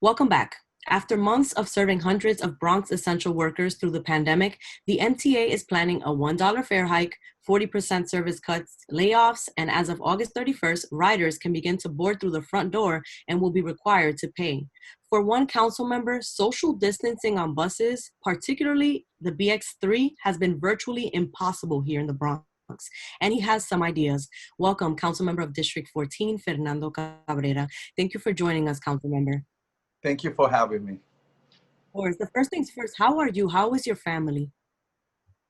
Welcome back. After months of serving hundreds of Bronx essential workers through the pandemic, the MTA is planning a $1 fare hike, 40% service cuts, layoffs, and as of August 31st, riders can begin to board through the front door and will be required to pay. For one council member, social distancing on buses, particularly the BX3, has been virtually impossible here in the Bronx. And he has some ideas. Welcome, Council Member of District 14, Fernando Cabrera. Thank you for joining us, Council Member. Thank you for having me. Of course. The first things first, how are you? How is your family?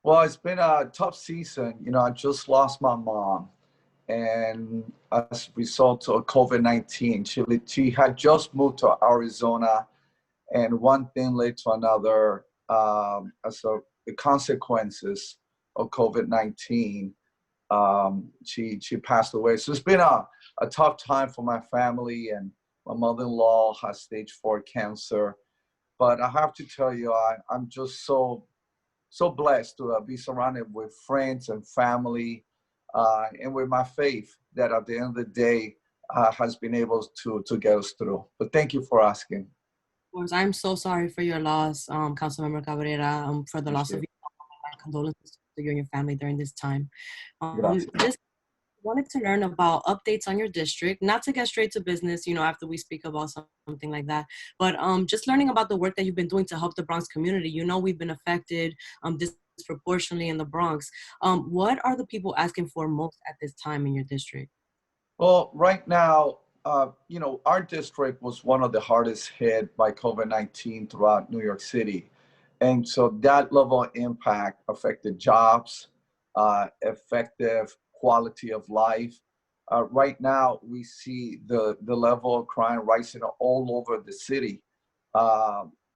Well, it's been a tough season. I just lost my mom, and as a result of COVID-19, she had just moved to Arizona, and one thing led to another. The consequences of COVID-19, she passed away. So it's been a tough time for my family, and my mother-in-law has stage 4 cancer. But I have to tell you, I'm just so blessed to be surrounded with friends and family, and with my faith that at the end of the day has been able to get us through. But thank you for asking. Of course, I'm so sorry for your loss, Councilmember Cabrera, for the loss of your mom. My condolences to you and your family during this time. Just wanted to learn about updates on your district, not to get straight to business, after we speak about something like that, but just learning about the work that you've been doing to help the Bronx community. We've been affected disproportionately in the Bronx. What are the people asking for most at this time in your district? Well, right now, our district was one of the hardest hit by COVID-19 throughout New York City. And so that level of impact affected jobs, effective quality of life. Right now, we see the level of crime rising all over the city.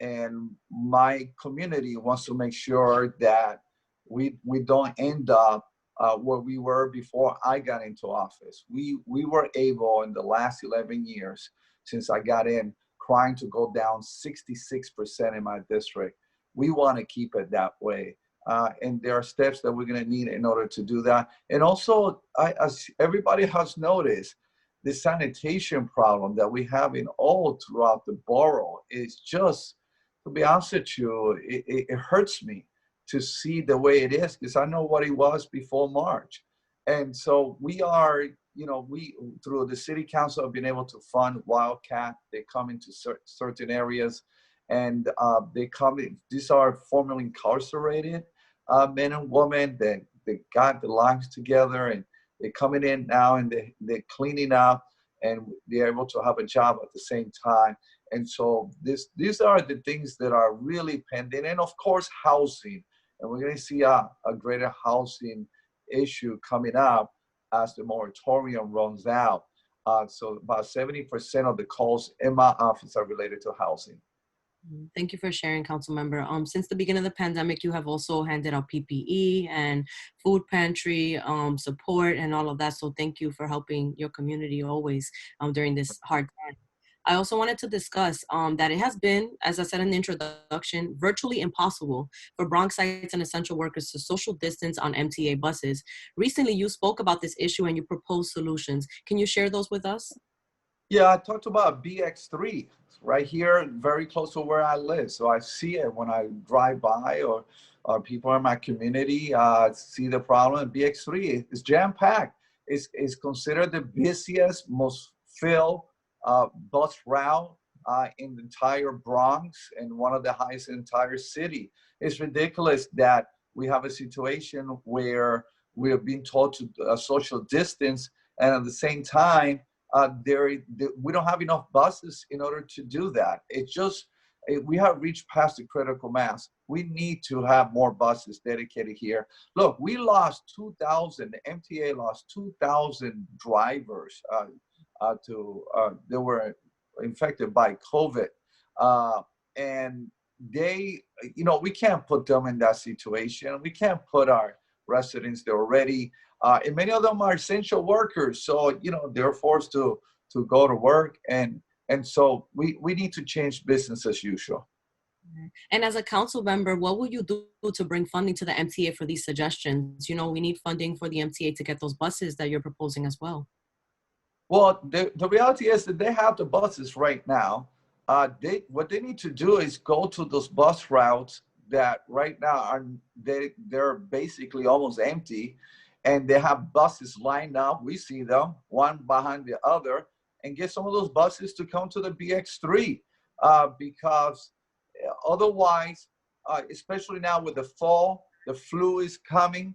And my community wants to make sure that we don't end up where we were before I got into office. We were able in the last 11 years since I got in, crime to go down 66% in my district. We want to keep it that way. And there are steps that we're going to need in order to do that. And also, as everybody has noticed, the sanitation problem that we have in all throughout the borough is just, to be honest with you, it hurts me to see the way it is, because I know what it was before March. And so we are, we, through the city council, have been able to fund Wildcat. They come into certain areas, and they come in. These are formerly incarcerated men and women that they got their lives together, and they're coming in now, and they're cleaning up, and they're able to have a job at the same time. And so these are the things that are really pending. And of course, housing. And we're going to see a greater housing issue coming up as the moratorium runs out. So about 70% of the calls in my office are related to housing. Thank you for sharing, Council Member. Since the beginning of the pandemic, you have also handed out PPE and food pantry support and all of that. So thank you for helping your community always during this hard time. I also wanted to discuss that it has been, as I said in the introduction, virtually impossible for Bronxites and essential workers to social distance on MTA buses. Recently, you spoke about this issue and you proposed solutions. Can you share those with us? Yeah, I talked about BX3 right here, very close to where I live. So I see it when I drive by, or people in my community see the problem. BX3 is jam-packed. It's considered the busiest, most filled bus route in the entire Bronx, and one of the highest in the entire city. It's ridiculous that we have a situation where we are being told to social distance, and at the same time, we don't have enough buses in order to do that. We have reached past the critical mass. We need to have more buses dedicated here. Look, we lost 2,000, the MTA lost 2,000 drivers they were infected by COVID. And we can't put them in that situation. We can't put our residents there already. And many of them are essential workers. So, they're forced to go to work. And so we need to change business as usual. And as a council member, what will you do to bring funding to the MTA for these suggestions? We need funding for the MTA to get those buses that you're proposing as well. Well, the reality is that they have the buses right now. what they need to do is go to those bus routes that right now they're basically almost empty, and they have buses lined up. We see them one behind the other, and get some of those buses to come to the BX3, because otherwise, especially now with the fall, the flu is coming.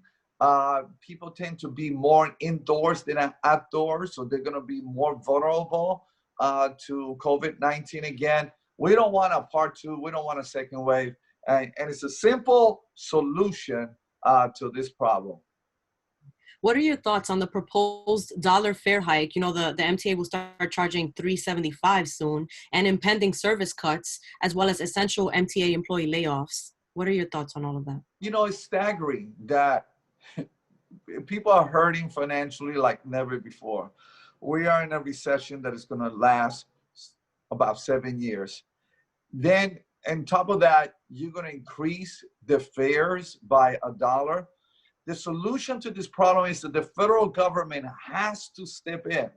People tend to be more indoors than outdoors, so they're going to be more vulnerable to COVID-19 again. We don't want a part two. We don't want a second wave. And it's a simple solution to this problem. What are your thoughts on the proposed dollar fare hike? You know, the MTA will start charging $3.75 soon, and impending service cuts, as well as essential MTA employee layoffs. What are your thoughts on all of that? You know, it's staggering that people are hurting financially like never before. We are in a recession that is going to last about 7 years. Then, on top of that, you're going to increase the fares by $1. The solution to this problem is that the federal government has to step in.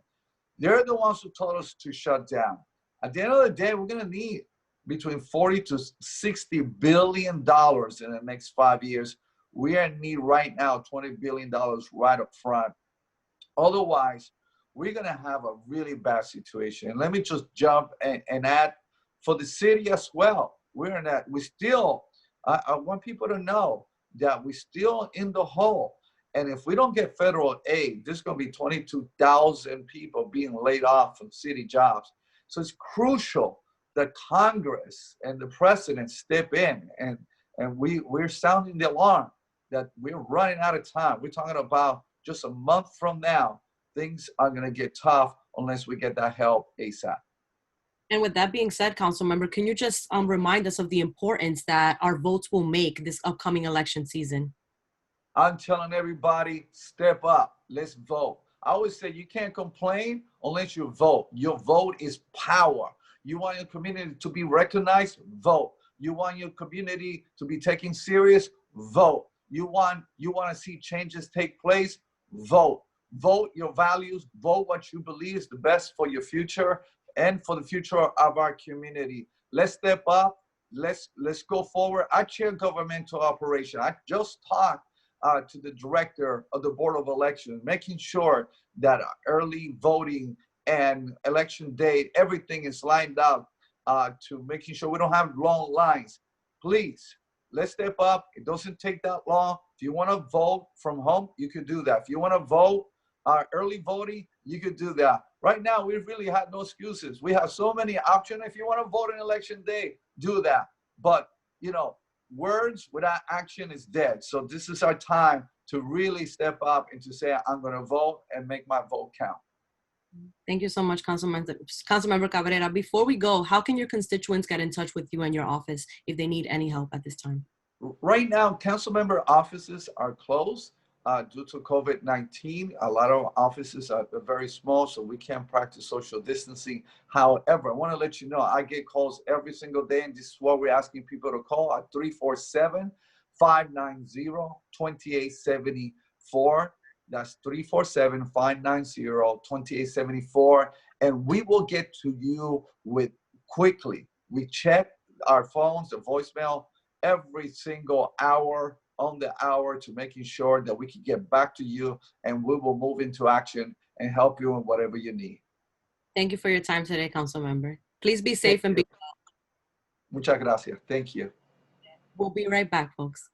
They're the ones who told us to shut down. At the end of the day, we're going to need between $40 to $60 billion in the next 5 years. We are in need right now, $20 billion right up front. Otherwise, we're going to have a really bad situation. And let me just jump and add, for the city as well, we're in that. We still, I want people to know that we're still in the hole. And if we don't get federal aid, there's going to be 22,000 people being laid off from city jobs. So it's crucial that Congress and the president step in, and we're sounding the alarm that we're running out of time. We're talking about just a month from now, things are going to get tough unless we get that help ASAP. And with that being said, Councilmember, can you just remind us of the importance that our votes will make this upcoming election season? I'm telling everybody, step up. Let's vote. I always say you can't complain unless you vote. Your vote is power. You want your community to be recognized? Vote. You want your community to be taken serious? Vote. You want to see changes take place? Vote. Vote your values. Vote what you believe is the best for your future and for the future of our community. Let's step up. Let's go forward. I chair governmental operation. I just talked to the director of the Board of Elections, making sure that early voting and election date, everything is lined up to making sure we don't have long lines. Please, let's step up. It doesn't take that long. If you want to vote from home, you could do that. If you want to vote early voting, you could do that. Right now, we really have no excuses. We have so many options. If you want to vote on election day, do that. But, you know, words without action is dead. So this is our time to really step up and to say, I'm going to vote and make my vote count. Thank you so much, Councilmember Cabrera. Before we go, how can your constituents get in touch with you and your office if they need any help at this time? Right now, council member offices are closed due to COVID-19. A lot of offices are very small, so we can't practice social distancing. However, I want to let you know, I get calls every single day, and this is what we're asking people to call at 347-590-2874. That's 347-590-2874. And we will get to you quickly. We check our phones, the voicemail, every single hour on the hour to making sure that we can get back to you, and we will move into action and help you in whatever you need. Thank you for your time today, Councilmember. Please be safe and be well. Muchas gracias. Thank you. We'll be right back, folks.